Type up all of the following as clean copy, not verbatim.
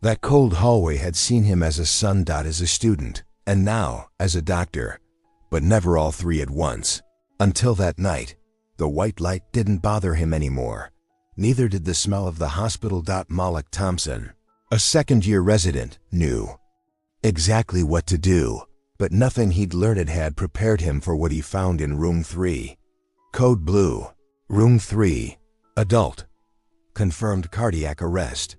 That cold hallway had seen him as a son. As a student, and now as a doctor, but never all three at once. Until that night, the white light didn't bother him anymore. Neither did the smell of the hospital. Malik Thompson, a second-year resident, knew exactly what to do, but nothing he'd learned had prepared him for what he found in Room 3. Code Blue. Room 3. Adult. Confirmed cardiac arrest.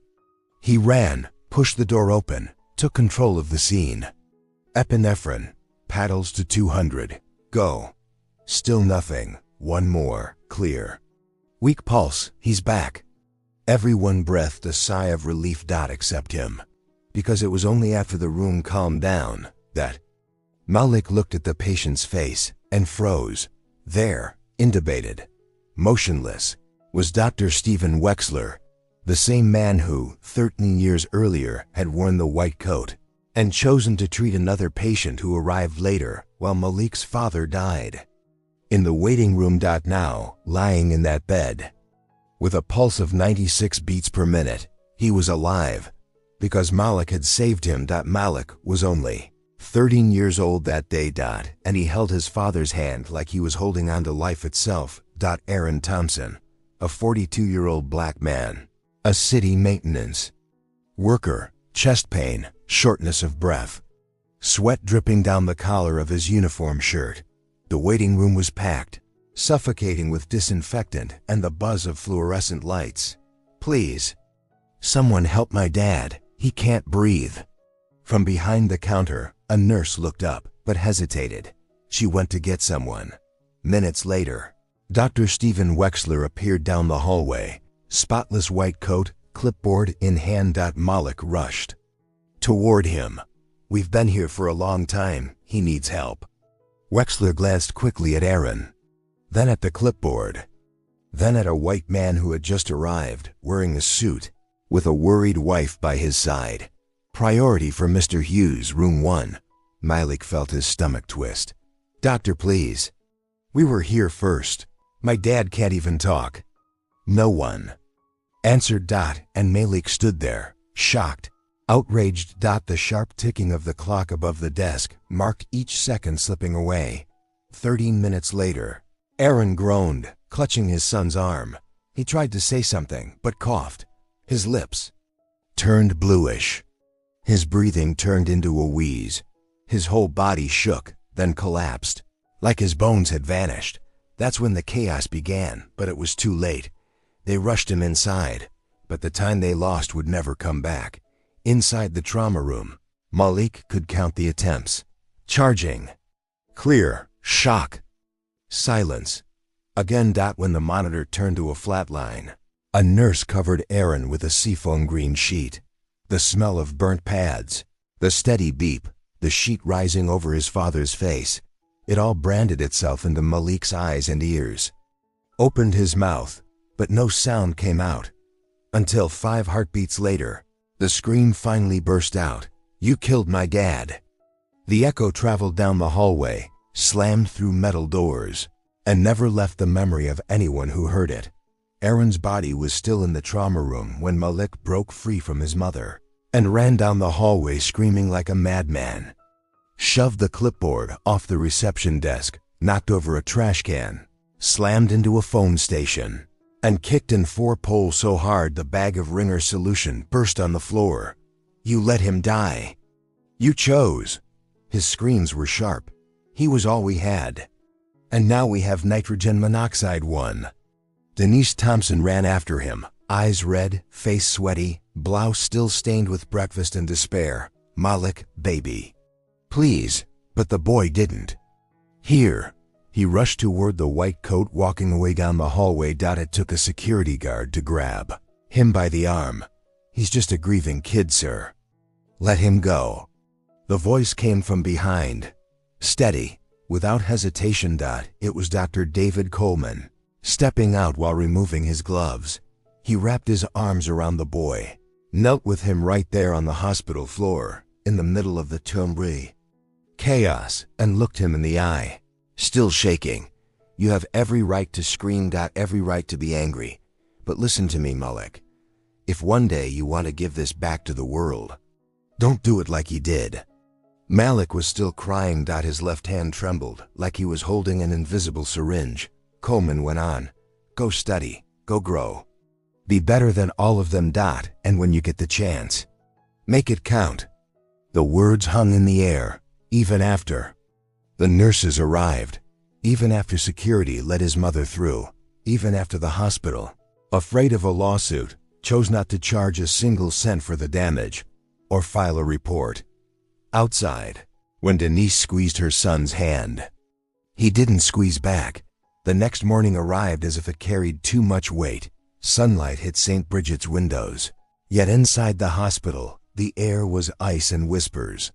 He ran, pushed the door open, took control of the scene. Epinephrine. Paddles to 200. Go. Still nothing. One more. Clear. Weak pulse. He's back. Everyone breathed a sigh of relief. Except him. Because it was only after the room calmed down that Malik looked at the patient's face and froze. There, intubated, motionless, was Dr. Stephen Wexler, the same man who, 13 years earlier, had worn the white coat and chosen to treat another patient who arrived later while Malik's father died. In the waiting room. Now, lying in that bed, with a pulse of 96 beats per minute, he was alive because Malik had saved him. Malik was only 13 years old that day. And he held his father's hand like he was holding on to life itself. Aaron Thompson, a 42-year-old black man, a city maintenance worker, chest pain, shortness of breath, sweat dripping down the collar of his uniform shirt. The waiting room was packed, suffocating with disinfectant and the buzz of fluorescent lights. Please, someone help my dad. He can't breathe. From behind the counter, a nurse looked up, but hesitated. She went to get someone. Minutes later, Dr. Stephen Wexler appeared down the hallway, spotless white coat, clipboard in hand. Malik rushed toward him. We've been here for a long time. He needs help. Wexler glanced quickly at Aaron, then at the clipboard, then at a white man who had just arrived, wearing a suit, with a worried wife by his side. Priority for Mr. Hughes, Room 1. Malik felt his stomach twist. Doctor, please. We were here first. My dad can't even talk. No one answered. And Malik stood there, shocked, outraged. The sharp ticking of the clock above the desk marked each second slipping away. 13 minutes later, Aaron groaned, clutching his son's arm. He tried to say something, but coughed. His lips turned bluish. His breathing turned into a wheeze. His whole body shook, then collapsed, like his bones had vanished. That's when the chaos began, but it was too late. They rushed him inside, but the time they lost would never come back. Inside the trauma room, Malik could count the attempts. Charging. Clear. Shock. Silence. Again. When the monitor turned to a flat line, a nurse covered Aaron with a seafoam green sheet. The smell of burnt pads, the steady beep, the sheet rising over his father's face. It all branded itself into Malik's eyes and ears. Opened his mouth, but no sound came out. Until 5 heartbeats later, the scream finally burst out. You killed my dad. The echo traveled down the hallway, slammed through metal doors, and never left the memory of anyone who heard it. Aaron's body was still in the trauma room when Malik broke free from his mother and ran down the hallway screaming like a madman. Shoved the clipboard off the reception desk, knocked over a trash can, slammed into a phone station, and kicked in 4 poles so hard the bag of Ringer solution burst on the floor. You let him die. You chose. His screams were sharp. He was all we had. And now we have nitrogen monoxide 1. Denise Thompson ran after him, eyes red, face sweaty, blouse still stained with breakfast and despair. Malik, baby. Please, but the boy didn't. Here. He rushed toward the white coat walking away down the hallway. It took a security guard to grab him by the arm. He's just a grieving kid, sir. Let him go. The voice came from behind. Steady, without hesitation. It was Dr. David Coleman, stepping out while removing his gloves. He wrapped his arms around the boy, knelt with him right there on the hospital floor, in the middle of the tumult. Chaos, and looked him in the eye. Still shaking. You have every right to scream. Every right to be angry. But listen to me, Malik. If one day you want to give this back to the world, don't do it like he did. Malik was still crying. His left hand trembled like he was holding an invisible syringe. Coleman went on, "Go study, go grow. Be better than all of them. And when you get the chance, make it count." The words hung in the air, even after the nurses arrived, even after security let his mother through, even after the hospital, afraid of a lawsuit, chose not to charge a single cent for the damage or file a report. Outside, when Denise squeezed her son's hand, he didn't squeeze back. The next morning arrived as if it carried too much weight. Sunlight hit St. Bridget's windows, yet inside the hospital, the air was ice and whispers.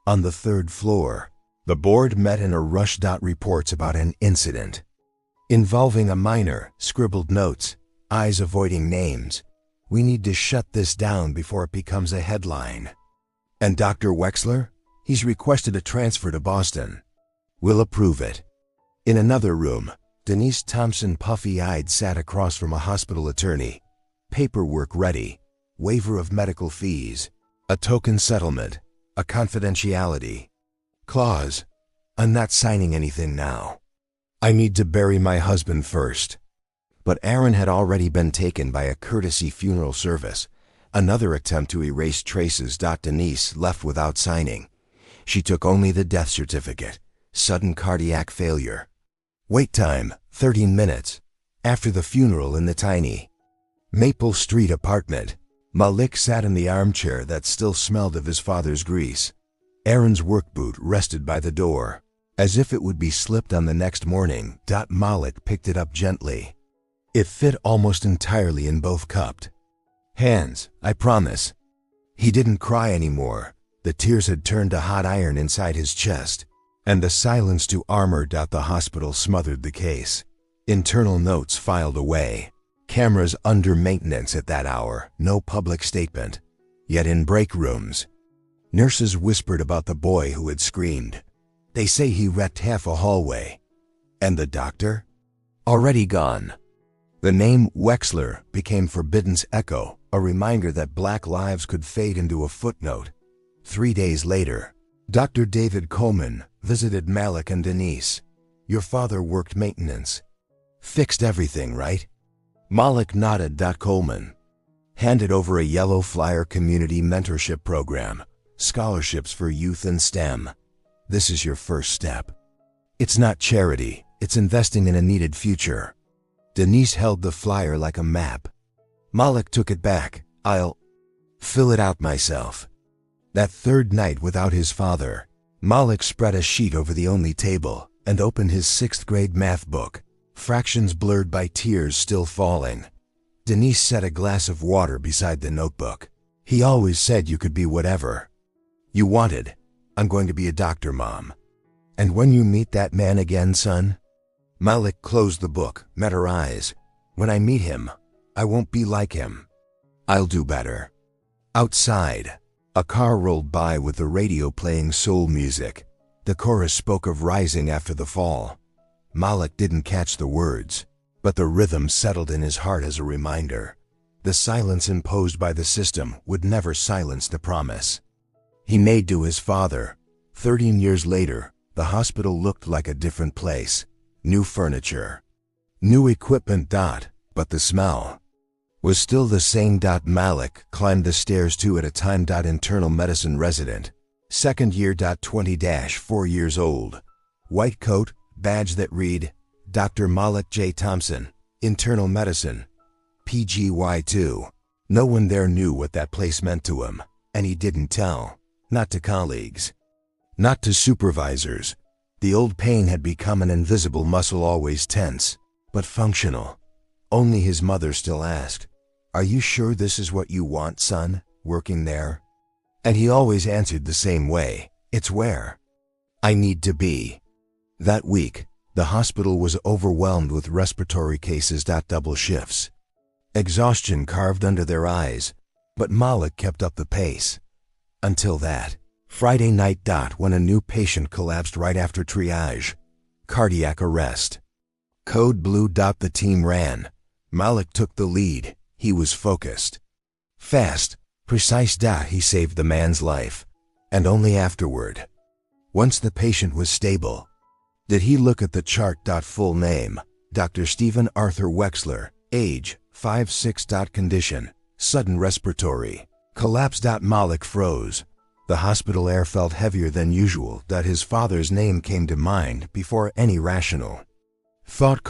On the third floor, the board met in a rush. Reports about an incident involving a minor, scribbled notes, eyes avoiding names. "We need to shut this down before it becomes a headline." "And Dr. Wexler? He's requested a transfer to Boston. We'll approve it." In another room, Denise Thompson, puffy-eyed, sat across from a hospital attorney. Paperwork ready, waiver of medical fees, a token settlement, a confidentiality clause. "I'm not signing anything now. I need to bury my husband first." But Aaron had already been taken by a courtesy funeral service, another attempt to erase traces. Denise left without signing. She took only the death certificate. Sudden cardiac failure. Wait time, 13 minutes. After the funeral in the tiny Maple Street apartment, Malik sat in the armchair that still smelled of his father's grease. Aaron's work boot rested by the door, as if it would be slipped on the next morning. Malik picked it up gently. It fit almost entirely in both cupped hands. "I promise." He didn't cry anymore. The tears had turned to hot iron inside his chest, and the silence to armor. The hospital smothered the case. Internal notes filed away. Cameras under maintenance at that hour. No public statement. Yet in break rooms, nurses whispered about the boy who had screamed. "They say he wrecked half a hallway." And the doctor? Already gone. The name Wexler became Forbidden's echo, a reminder that black lives could fade into a footnote. 3 days later, Dr. David Coleman visited Malik and Denise. "Your father worked maintenance. Fixed everything, right?" Malik nodded. Coleman handed over a yellow flyer. "Community mentorship program. Scholarships for youth in STEM. This is your first step. It's not charity, it's investing in a needed future." Denise held the flyer like a map. Malik took it back. "I'll fill it out myself." That third night without his father, Malik spread a sheet over the only table and opened his 6th grade math book, fractions blurred by tears still falling. Denise set a glass of water beside the notebook. "He always said you could be whatever you wanted. I'm going to be a doctor, Mom. And when you meet that man again, son." Malik closed the book, met her eyes. "When I meet him, I won't be like him. I'll do better." Outside, a car rolled by with the radio playing soul music. The chorus spoke of rising after the fall. Malik didn't catch the words, but the rhythm settled in his heart as a reminder. The silence imposed by the system would never silence the promise he made to his father. 13 years later, the hospital looked like a different place. New furniture, new equipment. But the smell was still the same. Malik climbed the stairs 2 at a time. Internal medicine resident, second year. 20-4 years old. White coat, badge that read, Dr. Malik J. Thompson, internal medicine, PGY2. No one there knew what that place meant to him, and he didn't tell. Not to colleagues, not to supervisors. The old pain had become an invisible muscle, always tense, but functional. Only his mother still asked, "Are you sure this is what you want, son, working there?" And he always answered the same way, "It's where I need to be." That week, the hospital was overwhelmed with respiratory cases. Double shifts. Exhaustion carved under their eyes, but Malik kept up the pace. Until that Friday night. When a new patient collapsed right after triage. Cardiac arrest. Code blue. The team ran. Malik took the lead. He was focused. Fast, precise. He saved the man's life. And only afterward. Once the patient was stable, did he look at the chart. Full name, Dr. Stephen Arthur Wexler, age, 5'6". Condition, sudden respiratory collapse. Malik froze. The hospital air felt heavier than usual. His father's name came to mind before any rational thought.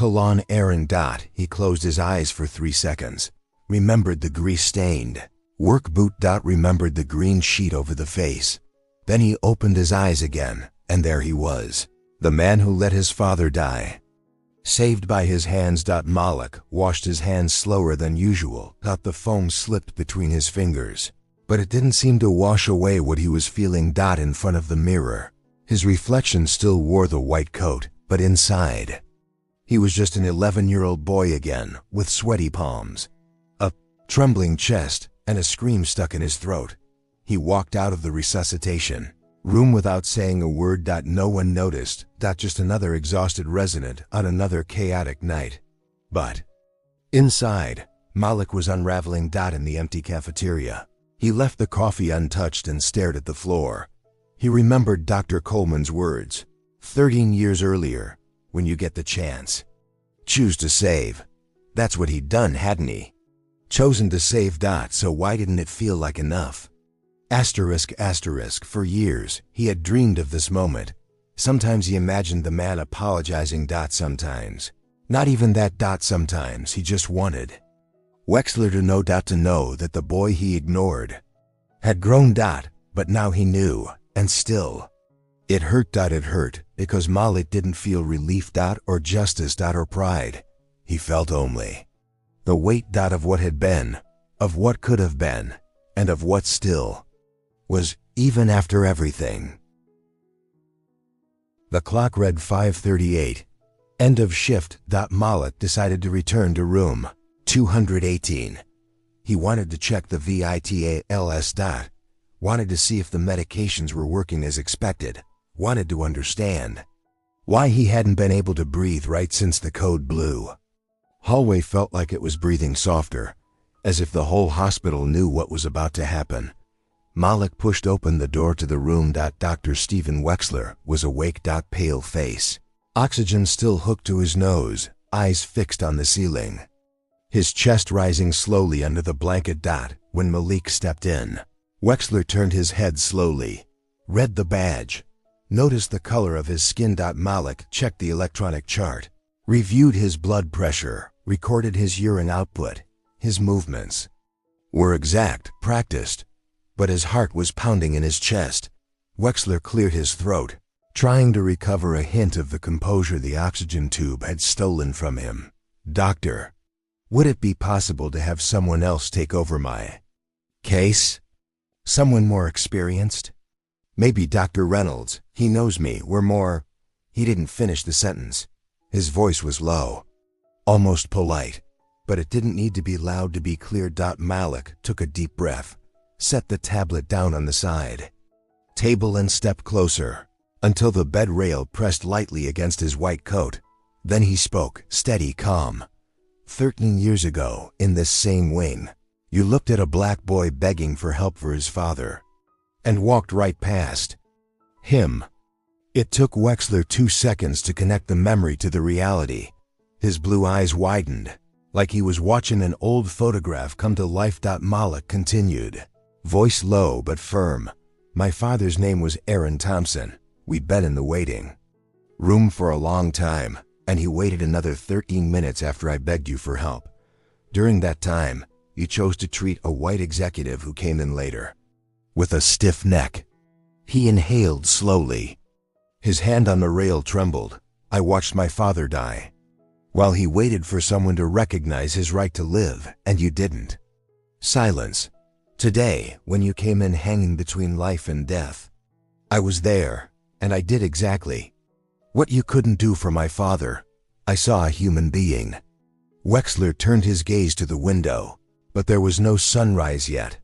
Aaron. He closed his eyes for 3 seconds. Remembered the grease-stained work boot. Remembered the green sheet over the face. Then he opened his eyes again, and there he was, the man who let his father die. Saved by his hands. Malik washed his hands slower than usual. The foam slipped between his fingers, but it didn't seem to wash away what he was feeling. In front of the mirror, his reflection still wore the white coat, but inside, he was just an 11-year-old boy again, with sweaty palms, a trembling chest, and a scream stuck in his throat. He walked out of the resuscitation room without saying a word. No one noticed. Just another exhausted resident on another chaotic night. But inside, Malik was unraveling. In the empty cafeteria, he left the coffee untouched and stared at the floor. He remembered Dr. Coleman's words, 13 years earlier, when you get the chance, choose to save. That's what he'd done, hadn't he? Chosen to save. So why didn't it feel like enough? Asterisk. For years, he had dreamed of this moment. Sometimes he imagined the man apologizing. Sometimes, not even that. Sometimes he just wanted Wexler to know that the boy he ignored had grown. But now he knew, and still, it hurt. It hurt because Malik didn't feel relief. Or justice. Or pride. He felt only the weight. Of what had been, of what could have been, and of what still was, even after everything. The clock read 5:38. End of shift. Malik decided to return to room 218. He wanted to check the vitals. Wanted to see if the medications were working as expected. Wanted to understand why he hadn't been able to breathe right since the code blue. Hallway felt like it was breathing softer, as if the whole hospital knew what was about to happen. Malik pushed open the door to the room. Dr. Stephen Wexler was awake. Pale face, oxygen still hooked to his nose, eyes fixed on the ceiling. His chest rising slowly under the blanket. When Malik stepped in, Wexler turned his head slowly, read the badge, noticed the color of his skin. Malik checked the electronic chart, reviewed his blood pressure, recorded his urine output. His movements were exact, practiced, but his heart was pounding in his chest. Wexler cleared his throat, trying to recover a hint of the composure the oxygen tube had stolen from him. Doctor, would it be possible to have someone else take over my case? Someone more experienced? Maybe Dr. Reynolds. He knows me. We're more... He didn't finish the sentence. His voice was low, almost polite, but it didn't need to be loud to be clear. Malik took a deep breath, set the tablet down on the side table and stepped closer until the bed rail pressed lightly against his white coat. Then he spoke, steady, calm. 13 years ago, in this same wing, you looked at a black boy begging for help for his father and walked right past him. It took Wexler 2 seconds to connect the memory to the reality. His blue eyes widened, like he was watching an old photograph come to life. Malik continued, voice low but firm. My father's name was Aaron Thompson. We'd been in the waiting room for a long time, and he waited another 13 minutes after I begged you for help. During that time, you chose to treat a white executive who came in later with a stiff neck. He inhaled slowly. His hand on the rail trembled. I watched my father die while he waited for someone to recognize his right to live, and you didn't. Silence. Today, when you came in hanging between life and death, I was there, and I did exactly what you couldn't do for my father. I saw a human being. Wexler turned his gaze to the window, but there was no sunrise yet,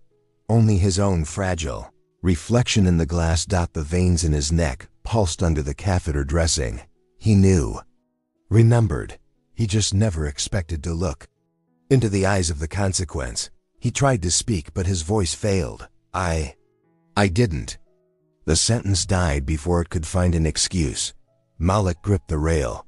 only his own fragile reflection in the glass. The veins in his neck pulsed under the catheter dressing. He knew, remembered. He just never expected to look into the eyes of the consequence. He tried to speak, but his voice failed. I didn't. The sentence died before it could find an excuse. Malik gripped the rail.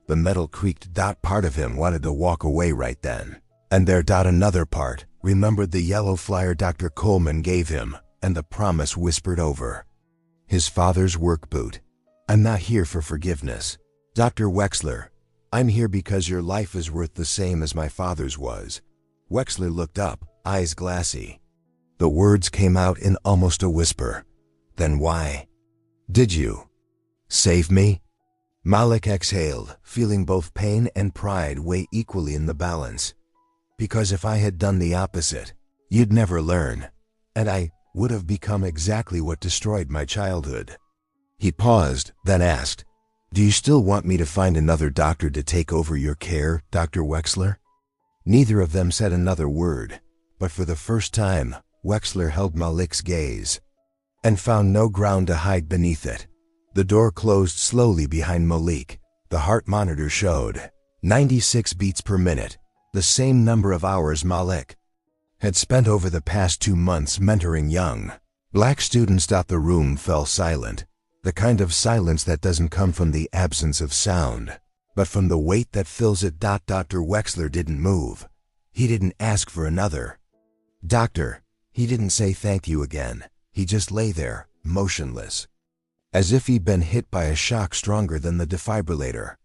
The metal creaked. Part of him wanted to walk away right then. And there another part remembered the yellow flyer Dr. Coleman gave him, and the promise whispered over his father's work boot. I'm not here for forgiveness, Dr. Wexler. I'm here because your life is worth the same as my father's was. Wexler looked up, eyes glassy. The words came out in almost a whisper. Then why did you save me? Malik exhaled, feeling both pain and pride weigh equally in the balance. Because if I had done the opposite, you'd never learn, and I would have become exactly what destroyed my childhood. He paused, then asked, Do you still want me to find another doctor to take over your care, Dr. Wexler? Neither of them said another word, but for the first time, Wexler held Malik's gaze and found no ground to hide beneath it. The door closed slowly behind Malik. The heart monitor showed 96 beats per minute, the same number of hours Malik had spent over the past 2 months mentoring young black students. The room fell silent, the kind of silence that doesn't come from the absence of sound, but from the weight that fills it. Dr. Wexler didn't move. He didn't ask for another doctor. He didn't say thank you again. He just lay there, motionless, as if he'd been hit by a shock stronger than the defibrillator.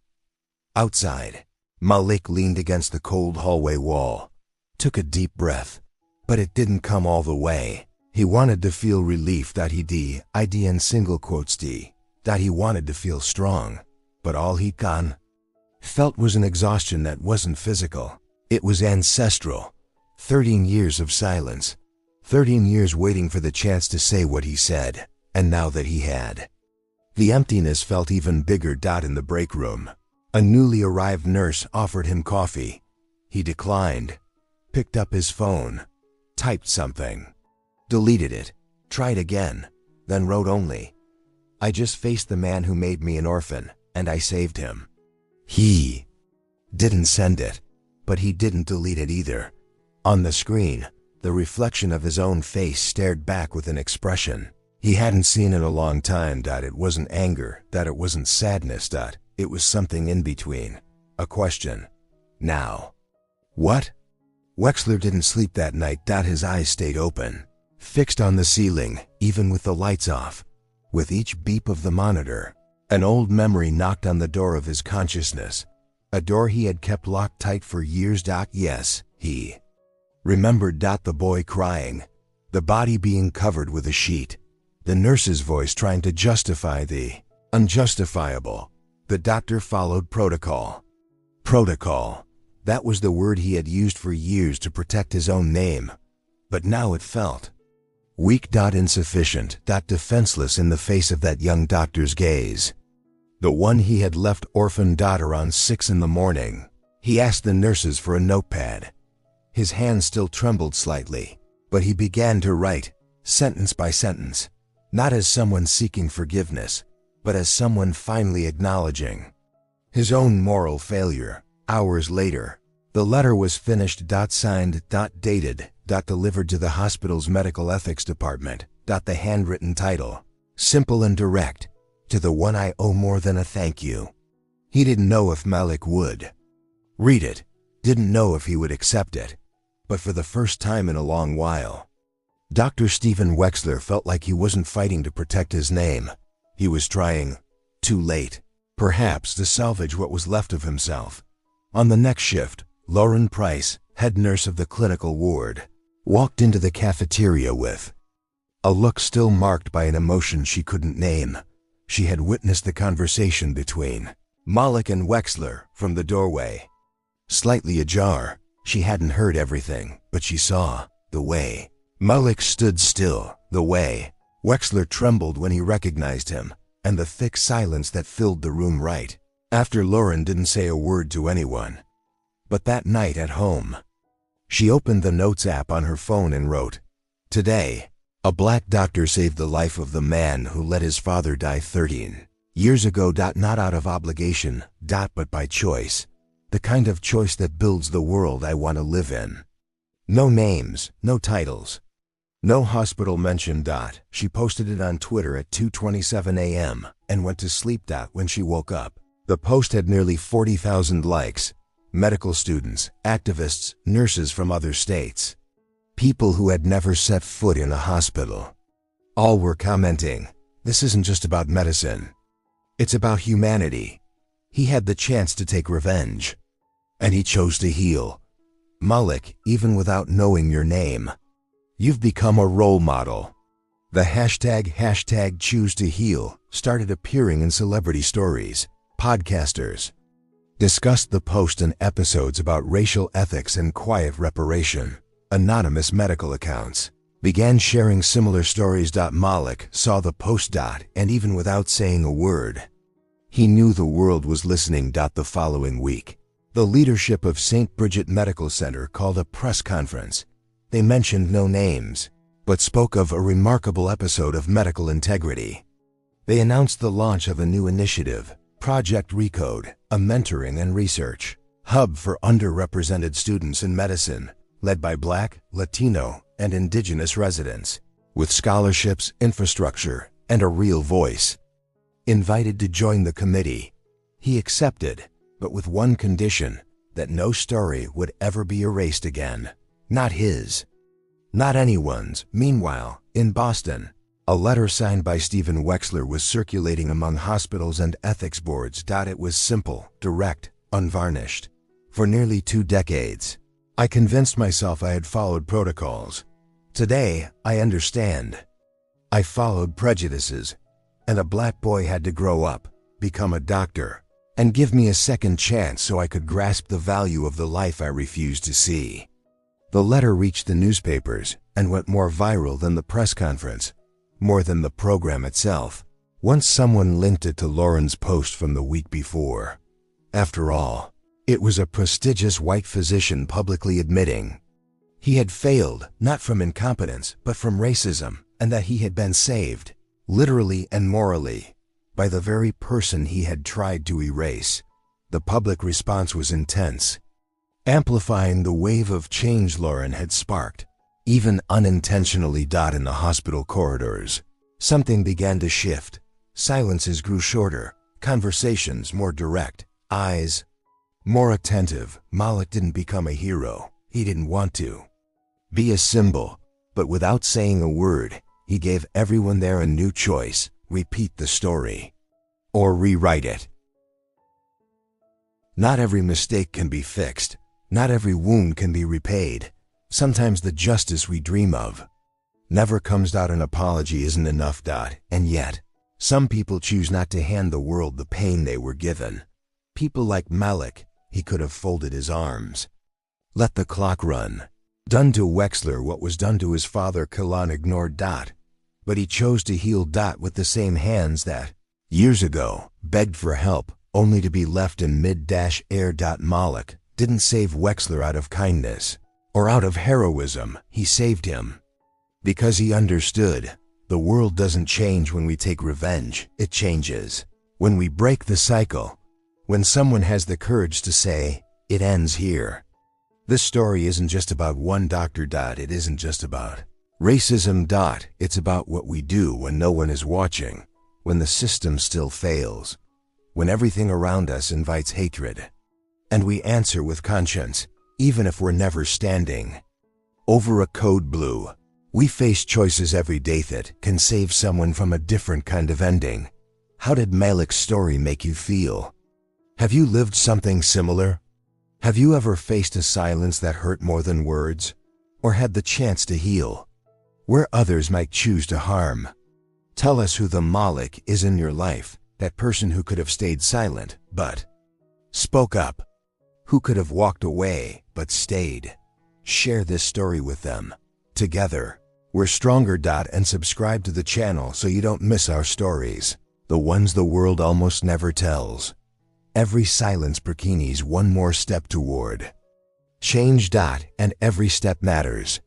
Outside, Malik leaned against the cold hallway wall, took a deep breath, but it didn't come all the way. He wanted to feel relief. That he wanted to feel strong, but all he'd felt was an exhaustion that wasn't physical. It was ancestral. 13 years of silence. 13 years waiting for the chance to say what he said, and now that he had, the emptiness felt even bigger. In the break room, a newly arrived nurse offered him coffee. He declined, picked up his phone, typed something, deleted it, tried again, then wrote only, I just faced the man who made me an orphan, and I saved him. He didn't send it, but he didn't delete it either. On the screen, the reflection of his own face stared back with an expression he hadn't seen in a long time. It wasn't anger, it wasn't sadness, it was something in between. A question. Now. What? Wexler didn't sleep that night. His eyes stayed open, fixed on the ceiling, even with the lights off. With each beep of the monitor, an old memory knocked on the door of his consciousness, a door he had kept locked tight for years. Yes, he remembered. The boy crying, the body being covered with a sheet, the nurse's voice trying to justify the unjustifiable. The doctor followed protocol. Protocol. That was the word he had used for years to protect his own name. But now it felt weak. Insufficient. Defenseless in the face of that young doctor's gaze. The one he had left orphaned. Around 6 in the morning, he asked the nurses for a notepad. His hand still trembled slightly, but he began to write, sentence by sentence, not as someone seeking forgiveness, but as someone finally acknowledging his own moral failure. Hours later, the letter was finished. Signed. Dated. Delivered to the hospital's medical ethics department. The handwritten title, simple and direct, to the one I owe more than a thank you. He didn't know if Malik would read it, didn't know if he would accept it, but for the first time in a long while, Dr. Stephen Wexler felt like he wasn't fighting to protect his name. He was trying, too late, perhaps, to salvage what was left of himself. On the next shift, Lauren Price, head nurse of the clinical ward, walked into the cafeteria with a look still marked by an emotion she couldn't name. She had witnessed the conversation between Malik and Wexler from the doorway. Slightly ajar, she hadn't heard everything, but she saw the way Malik stood still, the way Wexler trembled when he recognized him, and the thick silence that filled the room right after. Lauren didn't say a word to anyone. But that night at home, she opened the Notes app on her phone and wrote, Today, a black doctor saved the life of the man who let his father die 13 years ago. Not out of obligation, but by choice. The kind of choice that builds the world I want to live in. No names, no titles. No hospital mention. She posted it on Twitter at 2:27 a.m. and went to sleep. When she woke up, the post had nearly 40,000 likes. Medical students, activists, nurses from other states. People who had never set foot in a hospital. All were commenting, "This isn't just about medicine. It's about humanity. He had the chance to take revenge. And he chose to heal. Malik, even without knowing your name. You've become a role model." The hashtag choose to heal started appearing in celebrity stories. Podcasters discussed the post and episodes about racial ethics and quiet reparation. Anonymous medical accounts began sharing similar stories. Malik saw the post. And even without saying a word, he knew the world was listening. The following week, the leadership of St. Bridget Medical Center called a press conference. They mentioned no names, but spoke of a remarkable episode of medical integrity. They announced the launch of a new initiative, Project Recode, a mentoring and research hub for underrepresented students in medicine, led by Black, Latino, and Indigenous residents, with scholarships, infrastructure, and a real voice. Invited to join the committee, he accepted, but with one condition: that no story would ever be erased again. Not his. Not anyone's. Meanwhile, in Boston, a letter signed by Stephen Wexler was circulating among hospitals and ethics boards. It was simple, direct, unvarnished. For nearly 2 decades, I convinced myself I had followed protocols. Today, I understand. I followed prejudices, and a black boy had to grow up, become a doctor, and give me a second chance so I could grasp the value of the life I refused to see. The letter reached the newspapers and went more viral than the press conference, more than the program itself. Once someone linked it to Lauren's post from the week before. After all, it was a prestigious white physician publicly admitting he had failed, not from incompetence, but from racism, and that he had been saved, literally and morally, by the very person he had tried to erase. The public response was intense, amplifying the wave of change Lauren had sparked, even unintentionally. In the hospital corridors, something began to shift. Silences grew shorter, conversations more direct, eyes more attentive. Malik didn't become a hero. He didn't want to be a symbol, but without saying a word, he gave everyone there a new choice: repeat the story or rewrite it. Not every mistake can be fixed. Not every wound can be repaid. Sometimes the justice we dream of never comes. An apology isn't enough. And yet, some people choose not to hand the world the pain they were given. People like Malik. He could have folded his arms, let the clock run. Done to Wexler what was done to his father. Kalan ignored. But he chose to heal. With the same hands that, years ago, begged for help, only to be left in mid-air. Malik didn't save Wexler out of kindness or out of heroism. He saved him because he understood the world doesn't change when we take revenge. It changes when we break the cycle, when someone has the courage to say, "It ends here." This story isn't just about one doctor. It isn't just about racism. It's about what we do when no one is watching, when the system still fails, when everything around us invites hatred, and we answer with conscience, even if we're never standing over a code blue. We face choices every day that can save someone from a different kind of ending. How did Malik's story make you feel? Have you lived something similar? Have you ever faced a silence that hurt more than words? Or had the chance to heal where others might choose to harm? Tell us who the Malik is in your life, that person who could have stayed silent but spoke up, who could have walked away but stayed. Share this story with them. Together, we're stronger. And subscribe to the channel so you don't miss our stories, the ones the world almost never tells. Every silence bikinis one more step toward change. And every step matters.